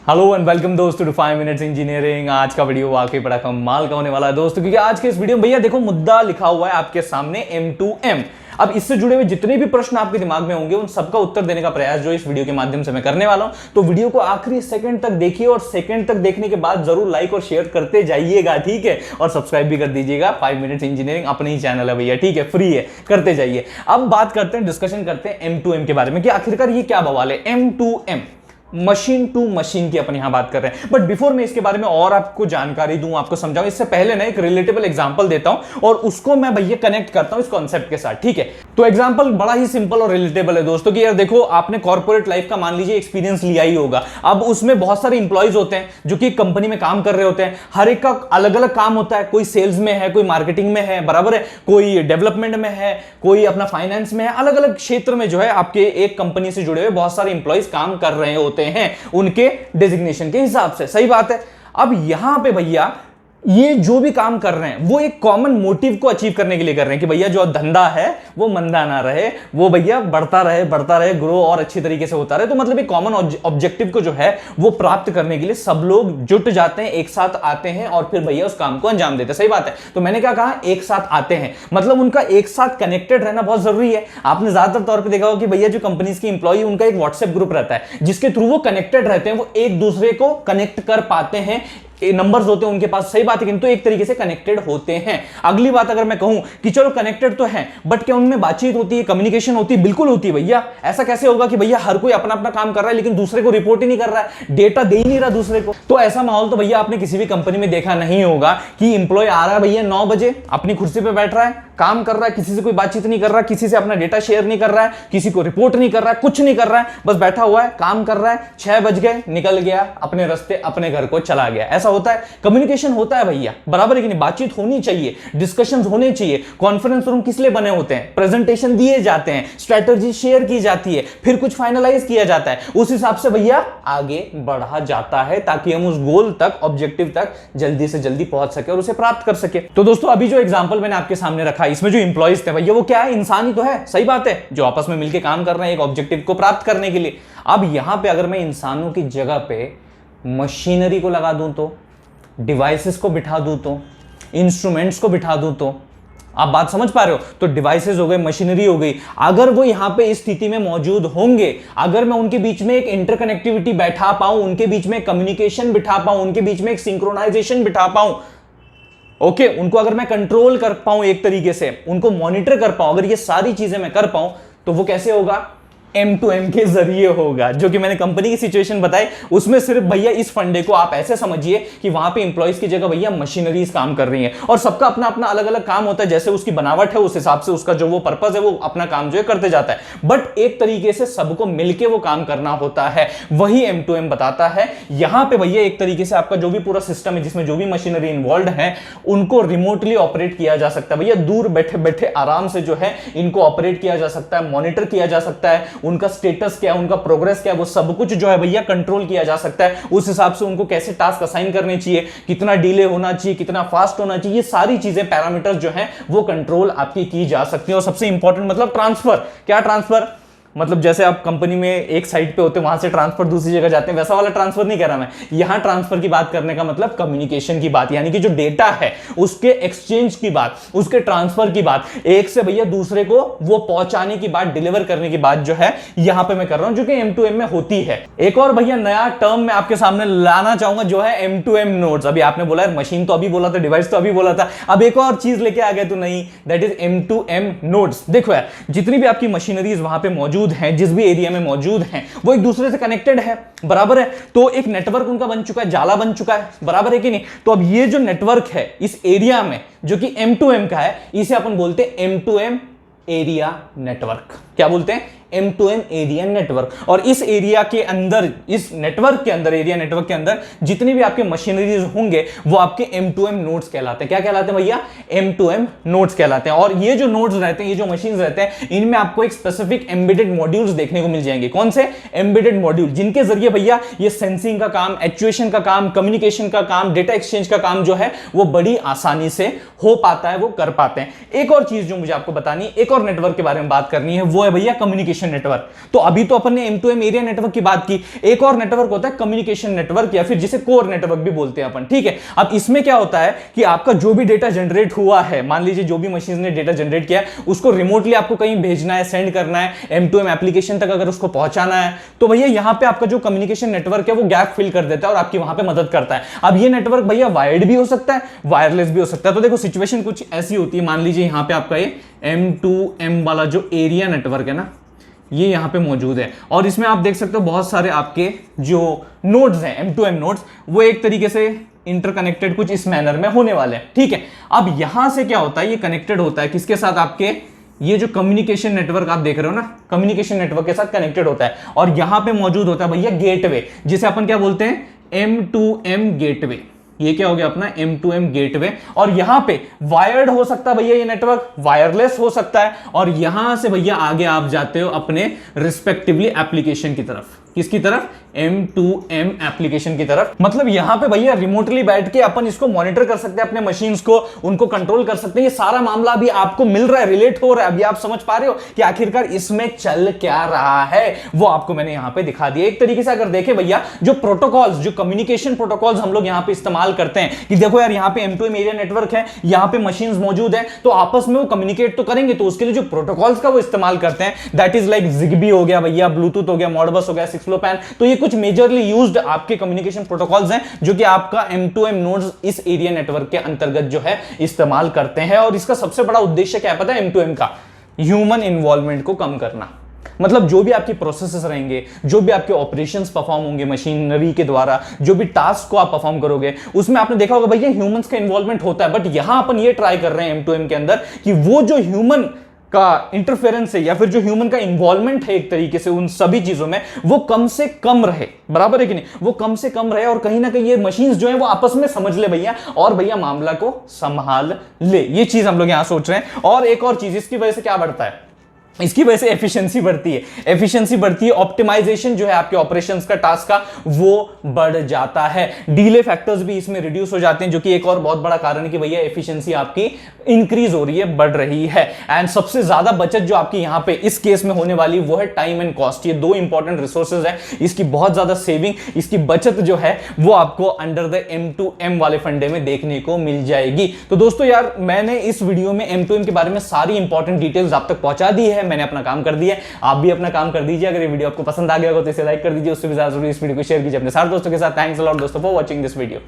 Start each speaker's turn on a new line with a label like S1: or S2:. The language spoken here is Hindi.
S1: हेलो एंड वेलकम दोस्तों टू 5 मिनट्स इंजीनियरिंग। आज का वीडियो वाकई बड़ा कमाल का होने वाला है दोस्तों, क्योंकि आज के इस वीडियो में भैया देखो मुद्दा लिखा हुआ है आपके सामने M2M। अब इससे जुड़े हुए जितने भी प्रश्न आपके दिमाग में होंगे उन सबका उत्तर देने का प्रयास जो इस वीडियो के माध्यम से मैं करने वाला हूं। तो वीडियो को आखिरी सेकंड तक देखिए और सेकंड तक देखने के बाद जरूर लाइक और शेयर करते जाइएगा, ठीक है। और सब्सक्राइब भी कर दीजिएगा। 5 मिनट्स इंजीनियरिंग अपने ही चैनल है भैया, ठीक है, फ्री है, करते जाइए। अब बात करते हैं, डिस्कशन करते हैं M2M के बारे में कि आखिरकार ये क्या बवाल है। M2M मशीन टू मशीन की अपन यहां बात कर रहे हैं। बट बिफोर मैं इसके बारे में और आपको जानकारी दूं, आपको समझाऊं, इससे पहले ना एक रिलेटेबल एग्जांपल देता हूं और उसको मैं भैया कनेक्ट करता हूं इस कॉन्सेप्ट के साथ, ठीक है। तो एग्जांपल बड़ा ही सिंपल और रिलेटेबल है दोस्तों कि यार देखो, आपने कॉर्पोरेट लाइफ का मान लीजिए एक्सपीरियंस लिया ही होगा। अब उसमें बहुत सारे इंप्लॉइज होते हैं जो कि कंपनी में काम कर रहे होते हैं। हर एक का अलग अलग काम होता है। कोई सेल्स में है, कोई मार्केटिंग में है, बराबर है, कोई डेवलपमेंट में है, कोई अपना फाइनेंस में है। अलग अलग क्षेत्र में जो है आपके एक कंपनी से जुड़े हुए बहुत सारे इंप्लॉइज काम कर रहे होते हैं उनके डेजिग्नेशन के हिसाब से। सही बात है। अब यहां पे भैया ये जो भी काम कर रहे हैं वो एक कॉमन मोटिव को अचीव करने के लिए कर रहे हैं कि भैया जो धंधा है वो मंदा ना रहे, वो भैया बढ़ता रहे, ग्रो और अच्छी तरीके से होता रहे। तो मतलब एक कॉमन ऑब्जेक्टिव को जो है वो प्राप्त करने के लिए सब लोग जुट जाते हैं, एक साथ आते हैं और फिर भैया उस काम को अंजाम देते हैं। सही बात है। तो मैंने क्या कहा, एक साथ आते हैं, मतलब उनका एक साथ कनेक्टेड रहना बहुत जरूरी है। आपने ज्यादातर तौर पर देखा होगा कि भैया जो कंपनीज की इंप्लॉई उनका एक व्हाट्सएप ग्रुप रहता है जिसके थ्रू वो कनेक्टेड रहते हैं, वो एक दूसरे को कनेक्ट कर पाते हैं। नंबर्स होते हैं उनके पास, सही बात है, किंतु एक तरीके से कनेक्टेड होते हैं। अगली बात अगर मैं कहूं कि चलो कनेक्टेड तो है, बट क्या उनमें बातचीत होती है, कम्युनिकेशन होती है? बिल्कुल होती है भैया। ऐसा कैसे होगा कि भैया हर कोई अपना अपना काम कर रहा है लेकिन दूसरे को रिपोर्ट ही नहीं कर रहा है, डेटा दे ही नहीं रहा दूसरे को? तो ऐसा माहौल तो भैया आपने किसी भी कंपनी में देखा नहीं होगा कि इंप्लॉय आ रहा है भैया 9 बजे, अपनी कुर्सी पे बैठ रहा है, काम कर रहा है, किसी से कोई बातचीत नहीं कर रहा है, किसी से अपना डेटा शेयर नहीं कर रहा है, किसी को रिपोर्ट नहीं कर रहा है, कुछ नहीं कर रहा है, बस बैठा हुआ है, काम कर रहा है। 6 बज गए, निकल गया अपने रास्ते, अपने घर को चला गया। ऐसा होता है? कम्युनिकेशन होता है भैया, बराबर है कि नहीं? बातचीत होनी चाहिए, डिस्कशंस होने चाहिए। कॉन्फ्रेंस रूम किस लिए बने होते हैं? प्रेजेंटेशन दिए जाते हैं, स्ट्रेटजी शेयर की जाती है, फिर कुछ फाइनलाइज किया जाता है, उस हिसाब से भैया आगे बढ़ा जाता है ताकि हम उस गोल तक, ऑब्जेक्टिव तक जल्दी से जल्दी पहुंच सके और उसे प्राप्त कर सके। तो दोस्तों अभी जो एग्जांपल मैंने आपके सामने रखा, इसमें जो इंप्लॉइज थे भैया वो क्या है? इंसान ही तो है। सही बात है, जो आपस में मिलकर काम कर रहे हैं एक ऑब्जेक्टिव को प्राप्त करने के लिए। अब यहां पे अगर मैं इंसानों की जगह पे मशीनरी को लगा दूं, तो डिवाइसेस को बिठा दूं, तो इंस्ट्रूमेंट्स को बिठा दूं, तो आप बात समझ पा रहे हो? तो डिवाइसेस हो गए, मशीनरी हो गई, अगर वो यहां पे इस स्थिति में मौजूद होंगे, अगर मैं उनके बीच में एक इंटरकनेक्टिविटी बैठा पाऊं, उनके बीच में कम्युनिकेशन बिठा पाऊं, उनके बीच में एक सिंक्रोनाइजेशन बिठा पाऊं, ओके, उनको अगर मैं कंट्रोल कर पाऊं, एक तरीके से उनको मॉनिटर कर पाऊं, अगर ये सारी चीजें मैं कर पाऊं, तो वो कैसे होगा? M2M के जरिए होगा। जो कि मैंने कंपनी की सिचुएशन बताई उसमें सिर्फ भैया इस फंडे को आप ऐसे समझिए कि वहां पे इंप्लॉइज की जगह भैया मशीनरीज काम कर रही हैं और सबका अपना अपना अलग अलग काम होता है। जैसे उसकी बनावट है उस हिसाब से उसका जो वो पर्पस है वो अपना काम जो है करते जाता है, बट एक तरीके से सबको मिलकर वो काम करना होता है। वही M2M बताता है। यहां पे भैया एक तरीके से आपका जो भी पूरा सिस्टम है जिसमें जो भी मशीनरी इन्वॉल्व है उनको रिमोटली ऑपरेट किया जा सकता है भैया। दूर बैठे बैठे आराम से जो है इनको ऑपरेट किया जा सकता है, मॉनिटर किया जा सकता है, उनका स्टेटस क्या है, उनका प्रोग्रेस क्या है, वो सब कुछ जो है भैया कंट्रोल किया जा सकता है। उस हिसाब से उनको कैसे टास्क असाइन करने चाहिए, कितना डिले होना चाहिए, कितना फास्ट होना चाहिए, ये सारी चीजें पैरामीटर्स जो है वो कंट्रोल आपकी की जा सकती है। और सबसे इंपॉर्टेंट मतलब ट्रांसफर। क्या ट्रांसफर? मतलब जैसे आप कंपनी में एक साइट पे होते हैं, वहां से ट्रांसफर दूसरी जगह जाते हैं, वैसा वाला ट्रांसफर नहीं कह रहा मैं। यहां ट्रांसफर की बात करने का मतलब कम्युनिकेशन की बात, यानी कि जो डेटा है उसके एक्सचेंज की बात, उसके ट्रांसफर की बात, एक से भैया दूसरे को वो पहुंचाने की बात, डिलीवर करने की बात जो है यहां पे मैं कर रहा हूं, जो कि M2M में होती है। एक और भैया नया टर्म मैं आपके सामने लाना चाहूंगा जो है M2M नोड्स। अभी आपने बोला मशीन तो अभी बोला था, डिवाइस तो अभी बोला था, अब एक और चीज लेके आ गए तो नहीं, दैट इज M2M नोड्स। देखो यार, जितनी भी आपकी मशीनरीज वहां पे मौजूद हैं, जिस भी एरिया में मौजूद हैं, वो एक दूसरे से कनेक्टेड है, बराबर है। तो एक नेटवर्क उनका बन चुका है, जाला बन चुका है, बराबर है कि नहीं? तो अब ये जो नेटवर्क है इस एरिया में जो कि M2M का है, इसे अपन बोलते हैं M2M एरिया नेटवर्क। क्या बोलते हैं? M2M area network. और इस एरिया के अंदर, इस नेटवर्क के अंदर, एरिया नेटवर्क के अंदर जितनी भी आपके मशीनरीज होंगे वो आपके M2M नोड्स कहलाते हैं। क्या कहलाते हैं भैया? M2M नोड्स कहलाते हैं। और ये जो नोड्स रहते हैं, ये जो मशीन्स रहते हैं, इनमें आपको एक स्पेसिफिक एम्बेडेड मॉड्यूल्स देखने को मिल जाएंगे। कौन से? एम्बेडेड मॉड्यूल, जिनके जरिए भैया ये सेंसिंग का काम, एक्चुएशन का काम, कम्युनिकेशन का काम, डेटा एक्सचेंज का काम जो है वो बड़ी आसानी से हो पाता है, वो कर पाते हैं। एक और चीज जो मुझे आपको बतानी, एक और नेटवर्क के बारे में बात करनी है, वो है भैया कम्युनिकेशन नेटवर्क। तो अभी तो अपन ने M2M एरिया नेटवर्क की बात की, एक और नेटवर्क होता है कम्युनिकेशन नेटवर्क या फिर जिसे कोर नेटवर्क भी बोलते हैं अपन, ठीक है। अब इसमें क्या होता है कि आपका जो भी डेटा जनरेट हुआ है, मान लीजिए जो भी मशीन ने डेटा जनरेट किया है उसको रिमोटली आपको कहीं भेजना है, सेंड करना है, M2M एप्लीकेशन तक अगर उसको पहुंचाना है, तो भैया यहां पे आपका जो कम्युनिकेशन नेटवर्क है वो गैप फिल कर देता है और आपकी वहां पे मदद करता है। अब ये नेटवर्क भैया वायर्ड भी हो सकता है, वायरलेस भी हो सकता है। तो देखो सिचुएशन कुछ ऐसी होती है, मान लीजिए यहां पे आपका ये M2M वाला जो एरिया नेटवर्क है ना, ये यहां पे मौजूद है और इसमें आप देख सकते हो बहुत सारे आपके जो नोड्स हैं M2M नोड्स, वो एक तरीके से इंटरकनेक्टेड कुछ इस मैनर में होने वाले हैं, ठीक है। अब यहां से क्या होता है, ये कनेक्टेड होता है किसके साथ, आपके ये जो कम्युनिकेशन नेटवर्क आप देख रहे हो ना, कम्युनिकेशन नेटवर्क के साथ कनेक्टेड होता है और यहां पे मौजूद होता है भैया गेटवे, जिसे अपन क्या बोलते हैं M2M गेटवे। ये क्या हो गया अपना M2M गेटवे। और यहां पे वायर्ड हो सकता है भैया ये नेटवर्क, वायरलेस हो सकता है, और यहां से भैया आगे आप जाते हो अपने रिस्पेक्टिवली एप्लीकेशन की तरफ। किसकी तरफ, M2M एप्लीकेशन की तरफ। मतलब यहां पे भैया रिमोटली बैठ के अपन इसको मॉनिटर कर सकते हैं, अपने मशीन्स को उनको कंट्रोल कर सकते हैं। ये सारा मामला अभी आपको मिल रहा है, रिलेट हो रहा है, अभी आप समझ पा रहे हो कि आखिरकार इसमें चल क्या रहा है, वो आपको मैंने यहां पे दिखा दिया। एक तरीके से अगर देखें भैया, जो प्रोटोकॉल्स, जो कम्युनिकेशन प्रोटोकॉल्स हम लोग यहां पे इस्तेमाल करते हैं कि देखो यार यहां पे M2M एरिया नेटवर्क है, यहां पे मशीन्स मौजूद है, तो आपस में वो कम्युनिकेट तो करेंगे, तो उसके लिए जो प्रोटोकॉल्स का वो इस्तेमाल करते हैं, दैट इज लाइक ZigBee हो गया भैया, ब्लूटूथ हो गया, मॉडबस हो गया, 6LoWPAN। तो ये कुछ मेजरली यूज्ड आपके कम्युनिकेशन प्रोटोकॉल्स हैं जो कि आपका M2M नोड्स इस एरिया नेटवर्क के अंतर्गत जो है इस्तेमाल करते हैं। और इसका सबसे बड़ा उद्देश्य क्या है पता है M2M का, ह्यूमन इन्वॉल्वमेंट को कम करना। मतलब जो भी आपकी प्रोसेसेस रहेंगे, जो भी आपके ऑपरेशंस परफॉर्म होंगे मशीनरी के द्वारा, जो भी टास्क को आप परफॉर्म करोगे, उसमें आपने देखा होगा भैया ह्यूमंस का इन्वॉल्वमेंट होता है। बट यहां अपन ये ट्राई कर रहे हैं M2M के अंदर कि वो जो ह्यूमन का इंटरफेरेंस है या फिर जो ह्यूमन का इन्वॉल्वमेंट है एक तरीके से उन सभी चीजों में, वो कम से कम रहे। बराबर है कि नहीं, वो कम से कम रहे और कहीं ना कहीं ये मशीन्स जो है वो आपस में समझ ले भैया, और भैया मामला को संभाल ले। ये चीज हम लोग यहां सोच रहे हैं। और एक और चीज, इसकी वजह से क्या बढ़ता है, इसकी वजह से एफिशिएंसी बढ़ती है, एफिशिएंसी बढ़ती है, ऑप्टिमाइजेशन जो है आपके ऑपरेशंस का, टास्क का, वो बढ़ जाता है। डीले फैक्टर्स भी इसमें रिड्यूस हो जाते हैं, जो कि एक और बहुत बड़ा कारण है कि भैया एफिशिएंसी आपकी इंक्रीज हो रही है, बढ़ रही है। एंड सबसे ज्यादा बचत जो आपकी यहां पे इस केस में होने वाली वो है टाइम एंड कॉस्ट। ये दो इंपॉर्टेंट रिसोर्सेज है, इसकी बहुत ज्यादा सेविंग, इसकी बचत जो है वो आपको अंडर द M2M वाले फंडे में देखने को मिल जाएगी। तो दोस्तों यार, मैंने इस वीडियो में M2M के बारे में सारी इंपॉर्टेंट डिटेल्स आप तक पहुंचा दी है, मैंने अपना काम कर दिया है, आप भी अपना काम कर दीजिए। अगर ये वीडियो आपको पसंद आ गया हो तो इसे लाइक कर दीजिए, उससे भी ज्यादा जरूरी इस वीडियो को शेयर कीजिए अपने सारे दोस्तों के साथ। थैंक्स अ लॉट दोस्तों फॉर वाचिंग दिस वीडियो।